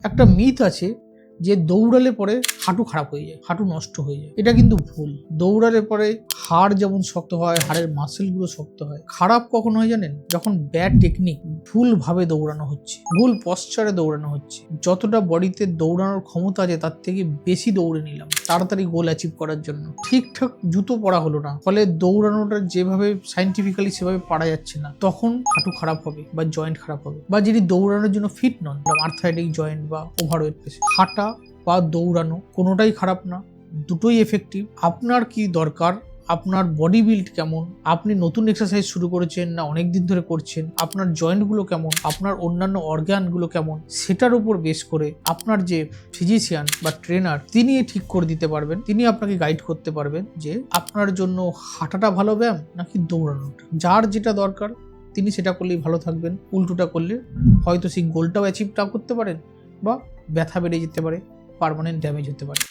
একটা মিথ আছে যে দৌড়ালে পরে হাঁটু খারাপ হয়ে যায়, হাঁটু নষ্ট হয়ে যায়। এটা কিন্তু ভুল। দৌড়ালে পরে হাড় যেমন শক্ত হয়, হাড়ের মাসেলগুলো শক্ত হয়। খারাপ কখন হয় জানেন? যখন ব্যাড টেকনিক, ভুলভাবে দৌড়ানো হচ্ছে, ভুল পশ্চারে দৌড়ানো হচ্ছে। যতটা বডিতে দৌড়ানোর ক্ষমতা আছে তার থেকে বেশি দৌড়ে নিলাম তাড়াতাড়ি গোল অ্যাচিভ করার জন্য। ঠিকঠাক জুতো পরা হলো না, ফলে দৌড়ানোটা যেভাবে সাইন্টিফিক্যালি সেভাবে পারা যাচ্ছে না, তখন হাঁটু খারাপ হবে বা জয়েন্ট খারাপ হবে। বা যিনি দৌড়ানোর জন্য ফিট নন, আর্থ্রাইটিক জয়েন্ট বা ওভারওয়েট পেশেন্ট, হাঁটা বা দৌড়ানো কোনোটাই খারাপ না, দুটোই এফেক্টিভ। আপনার কি দরকার, আপনার বডি বিল্ড কেমন, আপনি নতুন এক্সারসাইজ শুরু করেছেন না অনেক দিন ধরে করছেন, আপনার জয়েন্টগুলো কেমন, আপনার অন্যান্য অর্গানগুলো কেমন, সেটার উপর বেস করে আপনার যে ফিজিশিয়ান বা ট্রেনার তিনি ঠিক করে দিতে পারবেন। তিনি আপনাকে গাইড করতে পারবেন যে আপনার জন্য হাঁটাটা ভালো ব্যায়াম নাকি দৌড়ানোটা। যার যেটা দরকার তিনি সেটা করলেই ভালো থাকবেন। উল্টোটা করলে হয়তো সেই গোলটাও অ্যাচিভ না করতে পারেন বা ব্যথা বেড়ে যেতে পারে, পার্মানেন্ট ড্যামেজ হতে পারে।